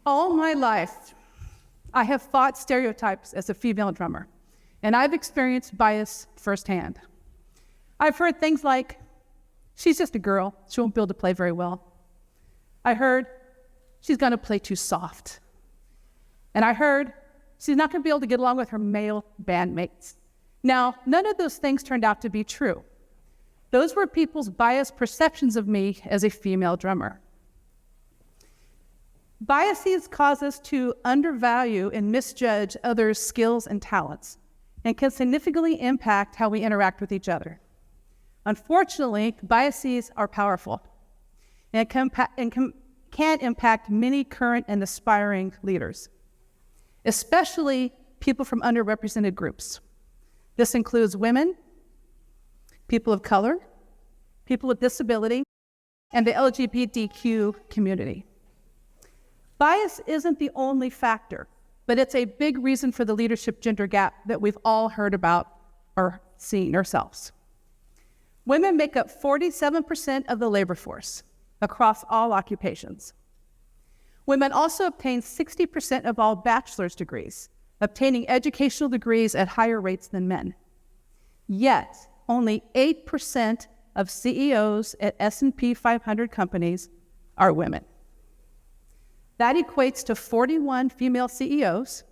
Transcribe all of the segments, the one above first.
All my life, I have fought stereotypes as a female drummer, and I've experienced bias firsthand. I've heard things like, she's just a girl, she won't be able to play very well. I heard, she's gonna play too soft. And I heard, she's not gonna be able to get along with her male bandmates. Now, none of those things turned out to be true. Those were people's biased perceptions of me as a female drummer. Biases cause us to undervalue and misjudge others' skills and talents, and can significantly impact how we interact with each other. Unfortunately, biases are powerful, and can impact many current and aspiring leaders, especially people from underrepresented groups. This includes women, people of color, people with disability, and the LGBTQ community. Bias isn't the only factor, but it's a big reason for the leadership gender gap that we've all heard about or seen ourselves. Women make up 47% of the labor force across all occupations. Women also obtain 60% of all bachelor's degrees, obtaining educational degrees at higher rates than men. Yet, only 8% of CEOs at S&P 500 companies are women. That equates to 41 female CEOs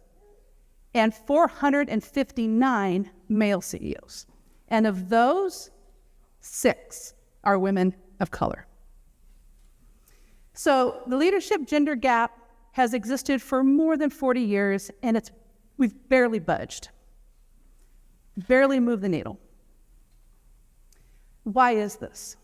and 459 male CEOs. And of those, 6 are women of color. So the leadership gender gap has existed for more than 40 years, and we've barely budged, barely moved the needle. Why is this?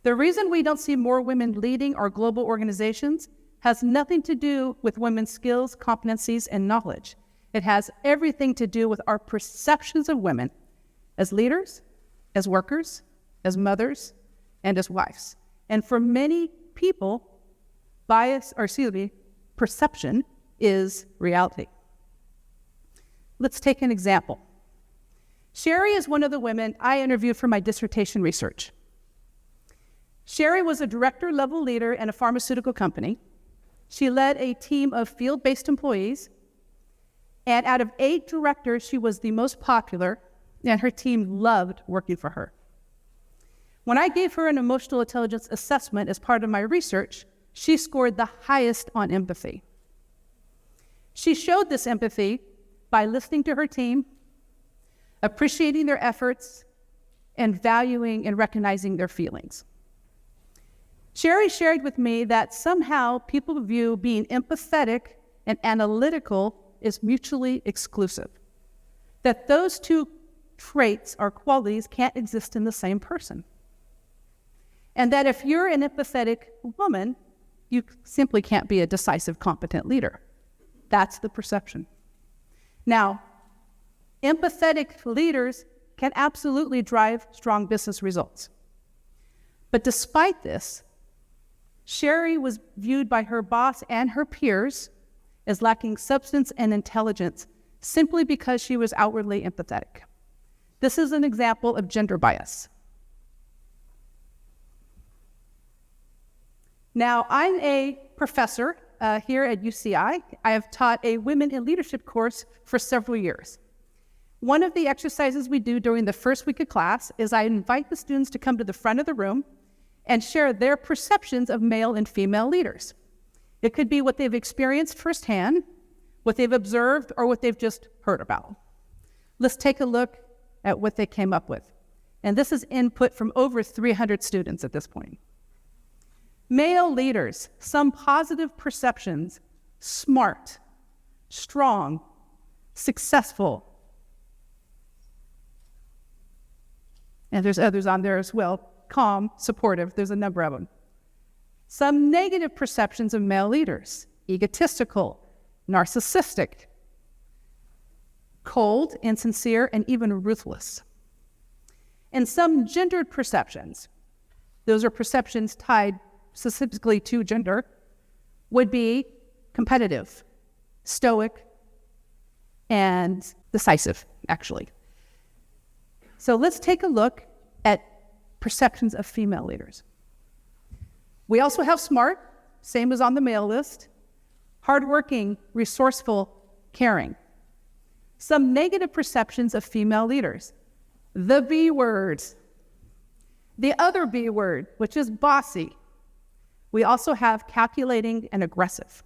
The reason we don't see more women leading our global organizations has nothing to do with women's skills, competencies, and knowledge. It has everything to do with our perceptions of women as leaders, as workers, as mothers, and as wives. And for many people, perception is reality. Let's take an example. Sherry is one of the women I interviewed for my dissertation research. Sherry was a director-level leader in a pharmaceutical company. She led a team of field-based employees, and out of 8 directors, she was the most popular, and her team loved working for her. When I gave her an emotional intelligence assessment as part of my research, she scored the highest on empathy. She showed this empathy by listening to her team, appreciating their efforts, and valuing and recognizing their feelings. Sherry shared with me that somehow people view being empathetic and analytical as mutually exclusive, that those two traits or qualities can't exist in the same person, and that if you're an empathetic woman, you simply can't be a decisive, competent leader. That's the perception. Now, empathetic leaders can absolutely drive strong business results. But despite this, Sherry was viewed by her boss and her peers as lacking substance and intelligence simply because she was outwardly empathetic. This is an example of gender bias. Now, I'm a professor here at UCI. I have taught a Women in Leadership course for several years. One of the exercises we do during the first week of class is I invite the students to come to the front of the room and share their perceptions of male and female leaders. It could be what they've experienced firsthand, what they've observed, or what they've just heard about. Let's take a look at what they came up with. And this is input from over 300 students at this point. Male leaders, some positive perceptions: smart, strong, successful. And there's others on there as well. Calm, supportive, there's a number of them. Some negative perceptions of male leaders: egotistical, narcissistic, cold, insincere, and even ruthless. And some gendered perceptions, those are perceptions tied specifically to gender, would be competitive, stoic, and decisive, actually. So let's take a look at perceptions of female leaders. We also have smart, same as on the male list. hardworking, resourceful, caring. Some negative perceptions of female leaders. The B word. The other B word, which is bossy. We also have calculating and aggressive.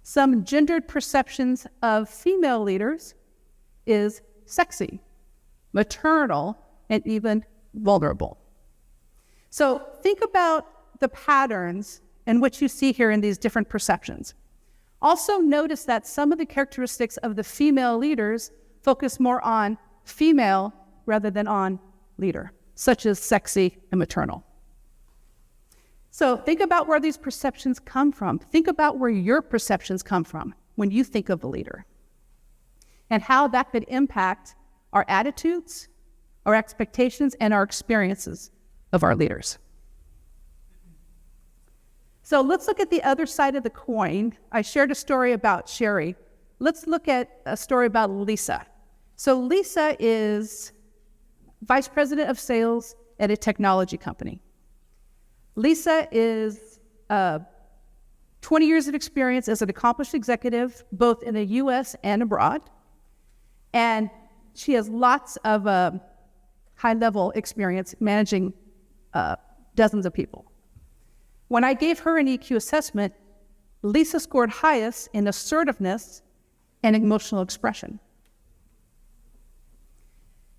Some gendered perceptions of female leaders is sexy, maternal, and even vulnerable. So think about the patterns in which you see here in these different perceptions. Also notice that some of the characteristics of the female leaders focus more on female rather than on leader, such as sexy and maternal. So think about where these perceptions come from. Think about where your perceptions come from when you think of a leader, and how that could impact our attitudes, our expectations, and our experiences of our leaders. So let's look at the other side of the coin. I shared a story about Sherry. Let's look at a story about Lisa. So Lisa is vice president of sales at a technology company. Lisa is 20 years of experience as an accomplished executive, both in the US and abroad. And she has lots of high-level experience managing dozens of people. When I gave her an EQ assessment, Lisa scored highest in assertiveness and emotional expression.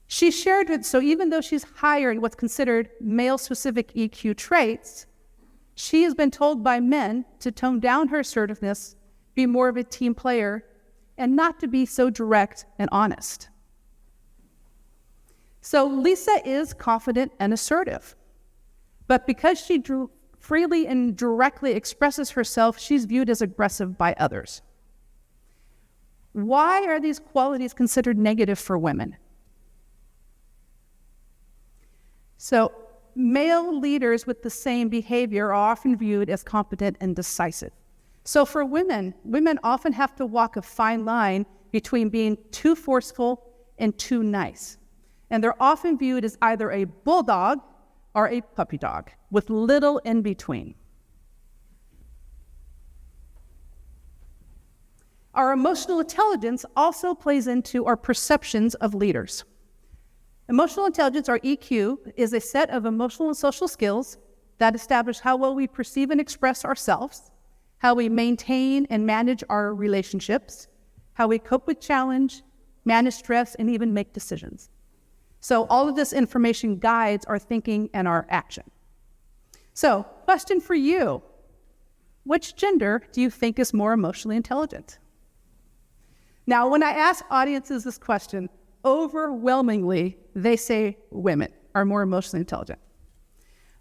She shared it, so even though she's higher in what's considered male-specific EQ traits, she has been told by men to tone down her assertiveness, be more of a team player, and not to be so direct and honest. So Lisa is confident and assertive, but because she freely and directly expresses herself, she's viewed as aggressive by others. Why are these qualities considered negative for women? So male leaders with the same behavior are often viewed as competent and decisive. So for women often have to walk a fine line between being too forceful and too nice. And they're often viewed as either a bulldog or a puppy dog, with little in between. Our emotional intelligence also plays into our perceptions of leaders. Emotional intelligence, or EQ, is a set of emotional and social skills that establish how well we perceive and express ourselves, how we maintain and manage our relationships, how we cope with challenge, manage stress, and even make decisions. So all of this information guides our thinking and our action. So, question for you. Which gender do you think is more emotionally intelligent? Now, when I ask audiences this question, overwhelmingly, they say women are more emotionally intelligent.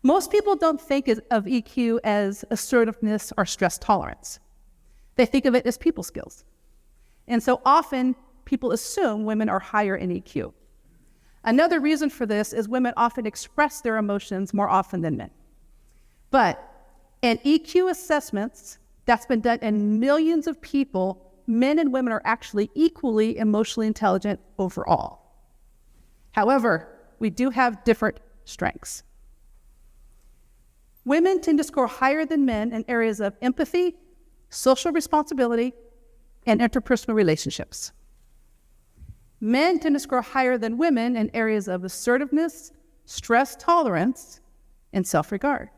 Most people don't think of EQ as assertiveness or stress tolerance. They think of it as people skills. And so often, people assume women are higher in EQ. Another reason for this is women often express their emotions more often than men. But in EQ assessments that's been done in millions of people, men and women are actually equally emotionally intelligent overall. However, we do have different strengths. Women tend to score higher than men in areas of empathy, social responsibility, and interpersonal relationships. Men tend to score higher than women in areas of assertiveness, stress tolerance, and self-regard.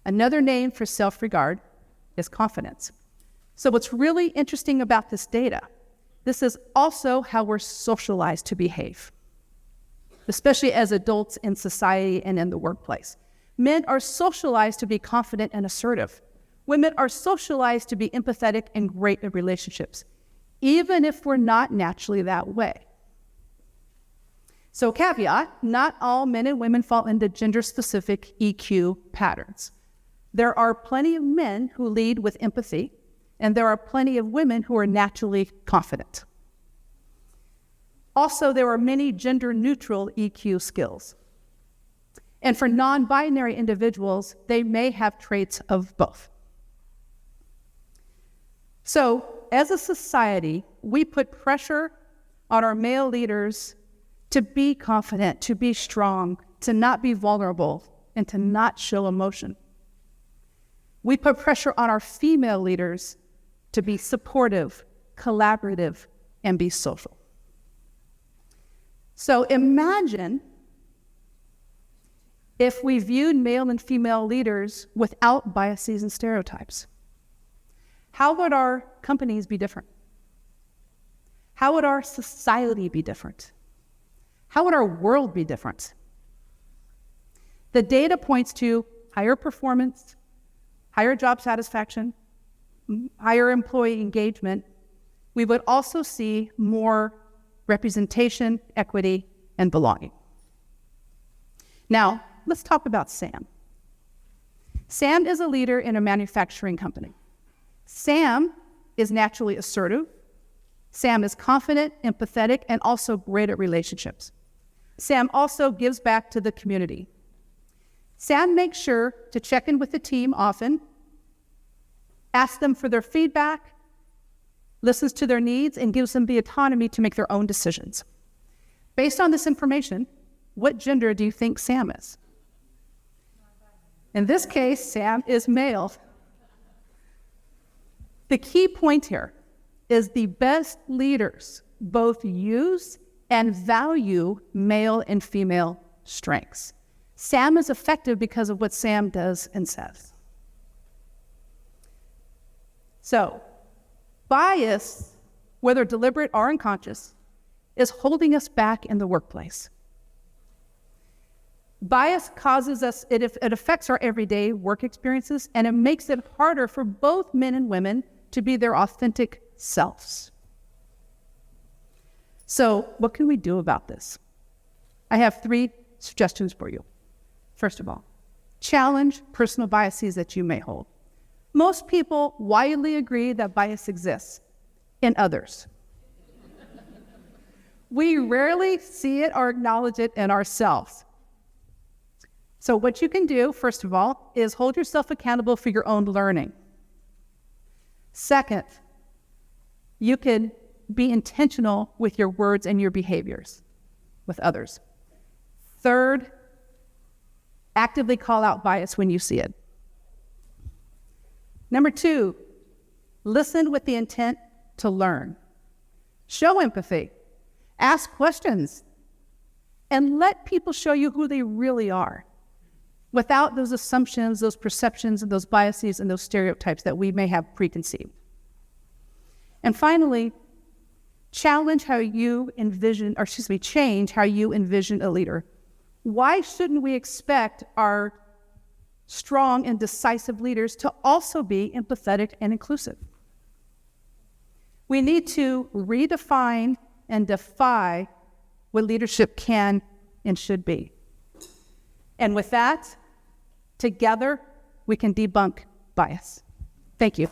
Another name for self-regard is confidence. So what's really interesting about this data, this is also how we're socialized to behave, especially as adults in society and in the workplace. Men are socialized to be confident and assertive. Women are socialized to be empathetic and great in relationships, even if we're not naturally that way. So caveat, not all men and women fall into gender-specific EQ patterns. There are plenty of men who lead with empathy, and there are plenty of women who are naturally confident. Also, there are many gender-neutral EQ skills. And for non-binary individuals, they may have traits of both. So, as a society, we put pressure on our male leaders to be confident, to be strong, to not be vulnerable, and to not show emotion. We put pressure on our female leaders to be supportive, collaborative, and be social. So imagine if we viewed male and female leaders without biases and stereotypes. How would our companies be different? How would our society be different? How would our world be different? The data points to higher performance, higher job satisfaction, higher employee engagement. We would also see more representation, equity, and belonging. Now, let's talk about Sam. Sam is a leader in a manufacturing company. Sam is naturally assertive. Sam is confident, empathetic, and also great at relationships. Sam also gives back to the community. Sam makes sure to check in with the team often, asks them for their feedback, listens to their needs, and gives them the autonomy to make their own decisions. Based on this information, what gender do you think Sam is? In this case, Sam is male. The key point here is the best leaders both use and value male and female strengths. Sam is effective because of what Sam does and says. So, bias, whether deliberate or unconscious, is holding us back in the workplace. Bias causes us, it affects our everyday work experiences, and it makes it harder for both men and women to be their authentic selves. So, what can we do about this? I have 3 suggestions for you. First of all, challenge personal biases that you may hold. Most people widely agree that bias exists in others. We rarely see it or acknowledge it in ourselves. So what you can do, first of all, is hold yourself accountable for your own learning. Second, you can be intentional with your words and your behaviors with others. Third, actively call out bias when you see it. Number 2, listen with the intent to learn. Show empathy. Ask questions. And let people show you who they really are without those assumptions, those perceptions, and those biases and those stereotypes that we may have preconceived. And finally, change how you envision a leader. Why shouldn't we expect our strong and decisive leaders to also be empathetic and inclusive? We need to redefine and defy what leadership can and should be. And with that, together, we can debunk bias. Thank you.